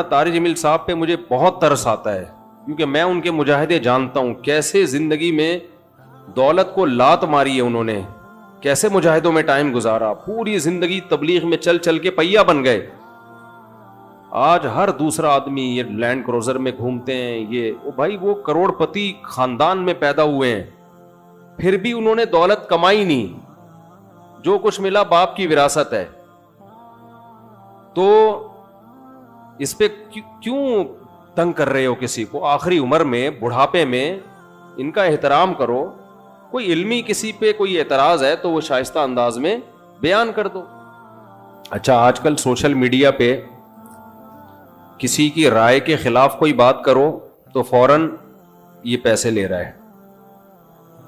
طارق جمیل صاحب پہ مجھے بہت ترس آتا ہے، کیونکہ میں ان کے مجاہدے جانتا ہوں، کیسے زندگی میں دولت کو لات ماری ہے انہوں نے، کیسے مجاہدوں میں ٹائم گزارا، پوری زندگی تبلیغ میں چل چل کے پہیا بن گئے۔ آج ہر دوسرا آدمی یہ لینڈ کروزر میں گھومتے ہیں، یہ بھائی وہ کروڑ پتی خاندان میں پیدا ہوئے ہیں، پھر بھی انہوں نے دولت کمائی نہیں، جو کچھ ملا باپ کی وراثت ہے۔ تو اس پہ کیوں تنگ کر رہے ہو کسی کو؟ آخری عمر میں، بڑھاپے میں ان کا احترام کرو۔ کوئی علمی کسی پہ کوئی اعتراض ہے تو وہ شائستہ انداز میں بیان کر دو۔ اچھا، آج کل سوشل میڈیا پہ کسی کی رائے کے خلاف کوئی بات کرو تو فوراً یہ پیسے لے رہا ہے،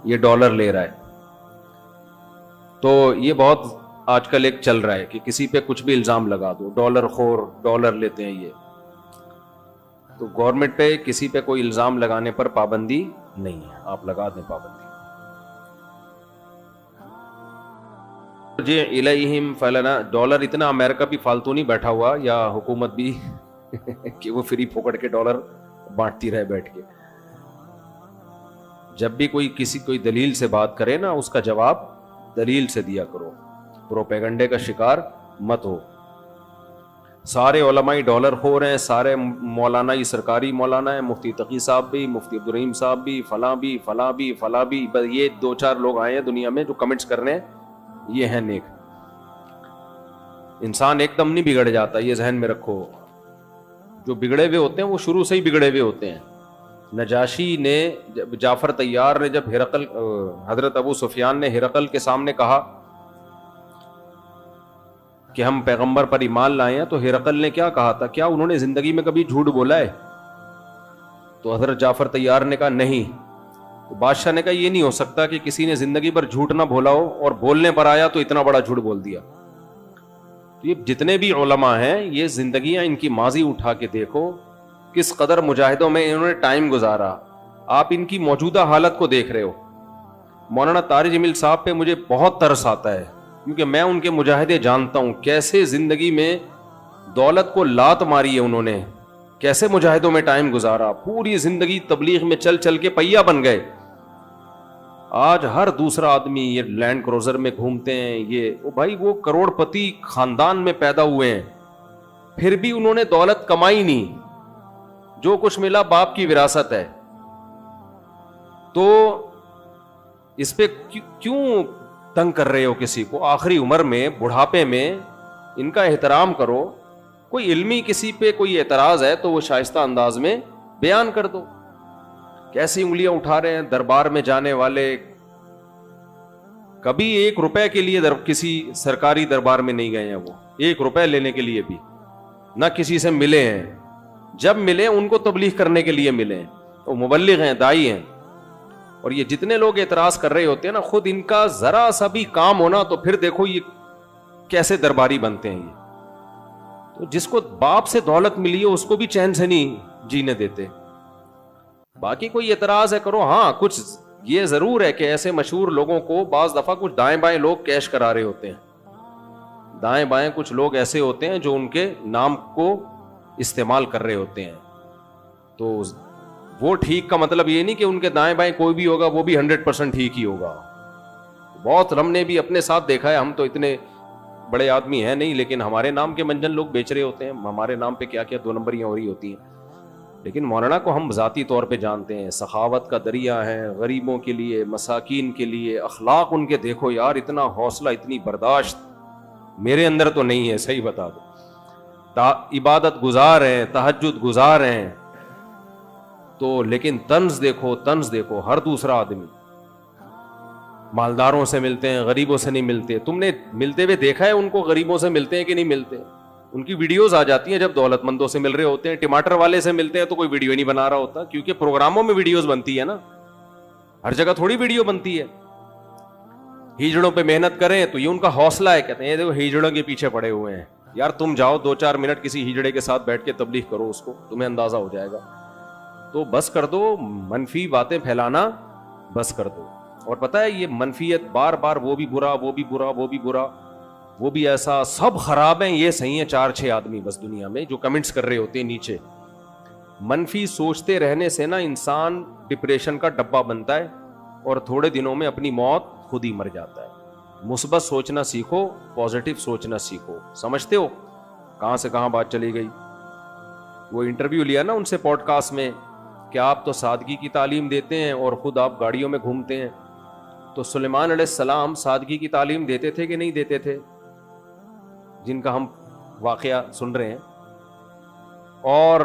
یہ ڈالر لے رہا ہے۔ تو یہ بہت آج کل ایک چل رہا ہے کہ کسی پہ کچھ بھی الزام لگا دو، ڈالر خور، ڈالر لیتے ہیں یہ۔ تو گورنمنٹ پہ کسی پہ کوئی الزام لگانے پر پابندی نہیں ہے، آپ لگا دیں پابندی۔ جی الیہم فلنا، ڈالر اتنا امریکہ بھی فالتو نہیں بیٹھا ہوا، یا حکومت بھی کہ وہ فری پھوکٹ کے ڈالر بانٹتی رہے بیٹھ کے۔ جب بھی کوئی دلیل سے بات کرے نا، اس کا جواب دلیل سے دیا کرو، پروپیگنڈے کا شکار مت ہو۔ سارے علماء ڈالر خور ہیں، سارے مولانا ہی سرکاری مولانا ہیں، مفتی تقی صاحب بھی، مفتی عبدالرحیم صاحب بھی، فلاں بھی فلاں بھی فلاں بھی، بس یہ 2-4 لوگ آئے ہیں دنیا میں جو کمنٹس کرنے ہیں، یہ ہیں نیک۔ انسان ایک دم نہیں بگڑ جاتا، یہ ذہن میں رکھو۔ جو بگڑے ہوئے ہوتے ہیں وہ شروع سے ہی بگڑے ہوئے ہوتے ہیں۔ نجاشی نے، جعفر طیار نے جب حضرت ابو سفیان نے ہرقل کے سامنے کہا کہ ہم پیغمبر پر ایمان لائے ہیں، تو ہرقل نے کیا کہا تھا؟ کیا انہوں نے زندگی میں کبھی جھوٹ بولا ہے؟ تو حضرت جعفر طیار نے کہا نہیں۔ تو بادشاہ نے کہا یہ نہیں ہو سکتا کہ کسی نے زندگی پر جھوٹ نہ بولا ہو اور بولنے پر آیا تو اتنا بڑا جھوٹ بول دیا۔ تو یہ جتنے بھی علماء ہیں، یہ زندگیاں ان کی ماضی اٹھا کے دیکھو، کس قدر مجاہدوں میں انہوں نے ٹائم گزارا۔ آپ ان کی موجودہ حالت کو دیکھ رہے ہو۔ مولانا طارق جمیل صاحب پہ مجھے بہت ترس آتا ہے، کیونکہ میں ان کے مجاہدے جانتا ہوں، کیسے زندگی میں دولت کو لات ماری ہے انہوں نے، کیسے مجاہدوں میں ٹائم گزارا، پوری زندگی تبلیغ میں چل چل کے پہیا بن گئے۔ آج ہر دوسرا آدمی یہ لینڈ کروزر میں گھومتے ہیں، یہ بھائی وہ کروڑ پتی خاندان میں پیدا ہوئے ہیں، پھر بھی انہوں نے دولت کمائی نہیں، جو کچھ ملا باپ کی وراثت ہے۔ تو اس پہ کیوں تنگ کر رہے ہو کسی کو؟ آخری عمر میں، بڑھاپے میں ان کا احترام کرو۔ کوئی علمی کسی پہ کوئی اعتراض ہے تو وہ شائستہ انداز میں بیان کر دو۔ کیسی انگلیاں اٹھا رہے ہیں دربار میں جانے والے، کبھی 1 روپے کے لیے کسی سرکاری دربار میں نہیں گئے ہیں، وہ 1 روپے لینے کے لیے بھی نہ کسی سے ملے ہیں۔ جب ملے ان کو تبلیغ کرنے کے لیے ملے، وہ مبلغ ہیں، دائی ہیں۔ اور یہ جتنے لوگ اعتراض کر رہے ہوتے ہیں نا، خود ان کا ذرا سا بھی کام ہونا تو پھر دیکھو یہ کیسے درباری بنتے ہیں۔ یہ تو جس کو باپ سے دولت ملی ہے اس کو بھی چین سے نہیں جینے دیتے۔ باقی کوئی اعتراض ہے کرو، ہاں کچھ یہ ضرور ہے کہ ایسے مشہور لوگوں کو بعض دفعہ کچھ دائیں بائیں لوگ کیش کرا رہے ہوتے ہیں، دائیں بائیں کچھ لوگ ایسے ہوتے ہیں جو ان کے نام کو استعمال کر رہے ہوتے ہیں۔ تو وہ ٹھیک کا مطلب یہ نہیں کہ ان کے دائیں بائیں کوئی بھی ہوگا وہ بھی 100% ٹھیک ہی ہوگا۔ بہت ہم نے بھی اپنے ساتھ دیکھا ہے، ہم تو اتنے بڑے آدمی ہیں نہیں، لیکن ہمارے نام کے منجن لوگ بیچ رہے ہوتے ہیں، ہمارے نام پہ کیا کیا 2 نمبریاں ہو رہی ہوتی ہیں۔ لیکن مولانا کو ہم ذاتی طور پہ جانتے ہیں، سخاوت کا دریا ہے، غریبوں کے لیے، مساکین کے لیے، اخلاق ان کے دیکھو یار، اتنا حوصلہ، اتنی برداشت میرے اندر تو نہیں ہے، صحیح بتا دو۔ عبادت گزار ہیں، تہجد گزار ہیں، تو لیکن طنز دیکھو ہر دوسرا آدمی مالداروں سے ملتے ہیں، غریبوں سے نہیں ملتے۔ تم نے ملتے ہوئے دیکھا ہے ان کو؟ غریبوں سے ملتے ہیں کہ نہیں ملتے؟ ان کی ویڈیوز آ جاتی ہیں جب دولت مندوں سے مل رہے ہوتے ہیں۔ ٹماٹر والے سے ملتے ہیں تو کوئی ویڈیو نہیں بنا رہا ہوتا، کیونکہ پروگراموں میں ویڈیوز بنتی ہے نا، ہر جگہ تھوڑی ویڈیو بنتی ہے۔ ہیجڑوں پہ محنت کریں تو یہ ان کا حوصلہ ہے، کہتے ہیں دیکھو ہیجڑوں کے پیچھے پڑے ہوئے ہیں۔ یار تم جاؤ 2-4 منٹ کسی ہیجڑے کے ساتھ بیٹھ کے تبلیغ کرو، اس کو تمہیں اندازہ ہو جائے گا۔ تو بس کر دو منفی باتیں پھیلانا، بس کر دو۔ اور پتہ ہے یہ منفیت بار بار وہ بھی برا، وہ بھی برا، وہ بھی برا، وہ بھی ایسا سب خراب ہیں یہ صحیح ہیں 4-6 آدمی بس دنیا میں جو کمنٹس کر رہے ہوتے ہیں نیچے. منفی سوچتے رہنے سے نا انسان ڈپریشن کا ڈبہ بنتا ہے اور تھوڑے دنوں میں اپنی موت خود ہی مر جاتا ہے. مثبت سوچنا سیکھو, پازیٹیو سوچنا سیکھو. سمجھتے ہو کہاں سے کہاں بات چلی گئی. وہ انٹرویو لیا نا ان سے پوڈ کاسٹ میں کہ آپ تو سادگی کی تعلیم دیتے ہیں اور خود آپ گاڑیوں میں گھومتے ہیں. تو سلیمان علیہ السلام سادگی کی تعلیم دیتے تھے کہ نہیں دیتے تھے, جن کا ہم واقعہ سن رہے ہیں. اور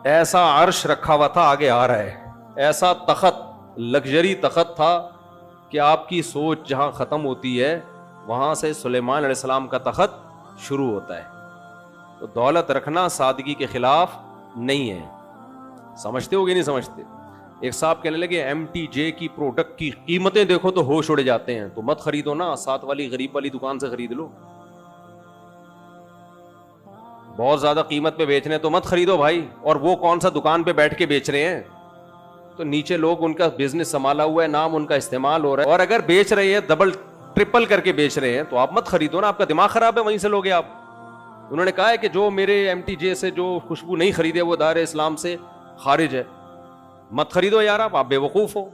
ایسا عرش رکھا ہوا تھا, آگے آ رہا ہے, ایسا تخت, لگژری تخت تھا کہ آپ کی سوچ جہاں ختم ہوتی ہے وہاں سے سلیمان علیہ السلام کا تخت شروع ہوتا ہے. تو دولت رکھنا سادگی کے خلاف نہیں ہے. سمجھتے ہو کہ نہیں سمجھتے. ایک صاحب کہنے لگے ایم ٹی جے کی پروڈکٹ کی قیمتیں دیکھو تو ہوش اڑ جاتے ہیں, تو مت خریدو نا, ساتھ والی غریب والی دکان سے خرید لو. بہت زیادہ قیمت پہ بیچ رہے ہیں تو مت خریدو بھائی. اور وہ کون سا دکان پہ بیٹھ کے بیچ رہے ہیں, تو نیچے لوگ ان کا بزنس سنبھالا ہوا ہے, نام ان کا استعمال ہو رہا ہے, اور اگر بیچ رہے ہیں ڈبل ٹرپل کر کے بیچ رہے ہیں تو آپ مت خریدو نا. آپ کا دماغ خراب ہے, وہیں سے لوگے آپ. انہوں نے کہا ہے کہ جو میرے ایم ٹی جے سے جو خوشبو نہیں خریدے وہ دائرہ اسلام سے خارج ہے. مت خریدو یار, آپ بے وقوف ہو.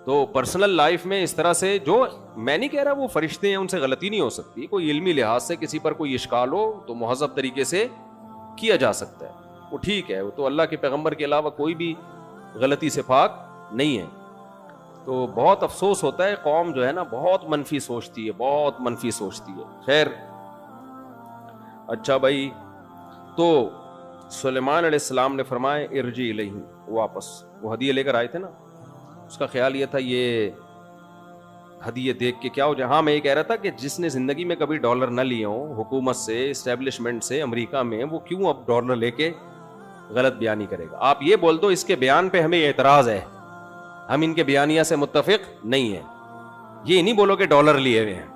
تو پرسنل لائف میں اس طرح سے, جو میں نہیں کہہ رہا وہ فرشتے ہیں ان سے غلطی نہیں ہو سکتی, کوئی علمی لحاظ سے کسی پر کوئی اشکال ہو تو مہذب طریقے سے کیا جا سکتا ہے, وہ ٹھیک ہے. وہ تو اللہ کے پیغمبر کے علاوہ کوئی بھی غلطی سے پاک نہیں ہے. تو بہت افسوس ہوتا ہے, قوم جو ہے نا بہت منفی سوچتی ہے, بہت منفی سوچتی ہے. خیر اچھا بھائی, تو سلیمان علیہ السلام نے فرمایا ارجی الیہم, واپس. وہ ہدیہ لے کر آئے تھے نا, اس کا خیال یہ تھا یہ ہدیہ دیکھ کے کیا ہو جائے. ہاں میں یہ کہہ رہا تھا کہ جس نے زندگی میں کبھی ڈالر نہ لیے ہوں حکومت سے, اسٹیبلشمنٹ سے, امریکہ میں, وہ کیوں اب ڈالر لے کے غلط بیانی کرے گا. آپ یہ بول دو اس کے بیان پہ ہمیں اعتراض ہے, ہم ان کے بیانیہ سے متفق نہیں ہیں. یہ نہیں بولو کہ ڈالر لیے ہوئے ہیں,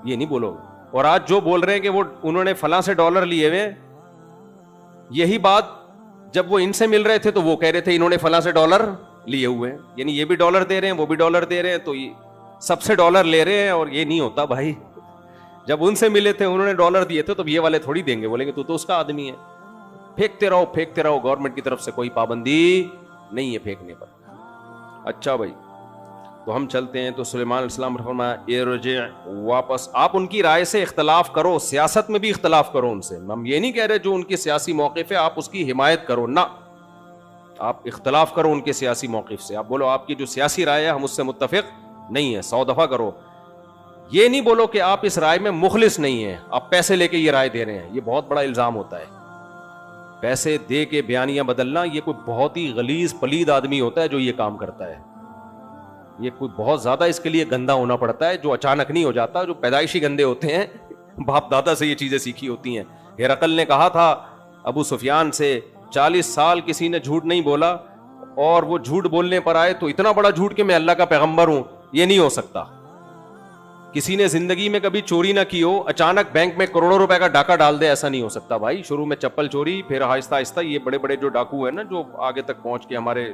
یہ نہیں بولو. اور آج جو بول رہے ہیں کہ وہ انہوں نے فلاں سے ڈالر لیے ہوئے, یہی بات جب وہ ان سے مل رہے تھے تو وہ کہہ رہے تھے انہوں نے فلاں سے ڈالر لیے ہوئے ہیں. یعنی یہ بھی ڈالر دے رہے ہیں, وہ بھی ڈالر دے رہے ہیں, تو یہ سب سے ڈالر لے رہے ہیں. اور یہ نہیں ہوتا بھائی, جب ان سے ملے تھے انہوں نے ڈالر دیے تھے تو یہ والے تھوڑی دیں گے, بولیں گے تو اس کا آدمی ہے. پھینکتے رہو پھینکتے رہو, گورنمنٹ کی طرف سے کوئی پابندی نہیں ہے پھینکنے پر. اچھا بھائی, تو ہم چلتے ہیں. تو سلیمان علیہ السلام نے فرمایا ارجع, واپس. آپ ان کی رائے سے اختلاف کرو, سیاست میں بھی اختلاف کرو ان سے. ہم یہ نہیں کہہ رہے جو ان کے سیاسی موقف ہے آپ اس کی حمایت کرو, نہ, آپ اختلاف کرو ان کے سیاسی موقف سے. آپ بولو آپ کی جو سیاسی رائے ہے ہم اس سے متفق نہیں ہے, 100 دفعہ کرو. یہ نہیں بولو کہ آپ اس رائے میں مخلص نہیں ہیں, آپ پیسے لے کے یہ رائے دے رہے ہیں. یہ بہت بڑا الزام ہوتا ہے, پیسے دے کے بیانیاں بدلنا. یہ کوئی بہت ہی غلیظ پلید آدمی ہوتا ہے جو یہ کام کرتا ہے. یہ کوئی بہت زیادہ اس کے لیے گندا ہونا پڑتا ہے, جو اچانک نہیں ہو جاتا, جو پیدائشی گندے ہوتے ہیں, باپ دادا سے یہ چیزیں سیکھی ہوتی ہیں. ہرقل نے کہا تھا ابو سفیان سے 40 سال کسی نے جھوٹ نہیں بولا, اور وہ جھوٹ بولنے پر آئے تو اتنا بڑا جھوٹ کہ میں اللہ کا پیغمبر ہوں. یہ نہیں ہو سکتا. کسی نے زندگی میں کبھی چوری نہ کی ہو, اچانک بینک میں کروڑوں روپے کا ڈاکہ ڈال دے, ایسا نہیں ہو سکتا بھائی. شروع میں چپل چوری, پھر آہستہ آہستہ یہ بڑے بڑے جو ڈاکو ہیں نا جو آگے تک پہنچ کے ہمارے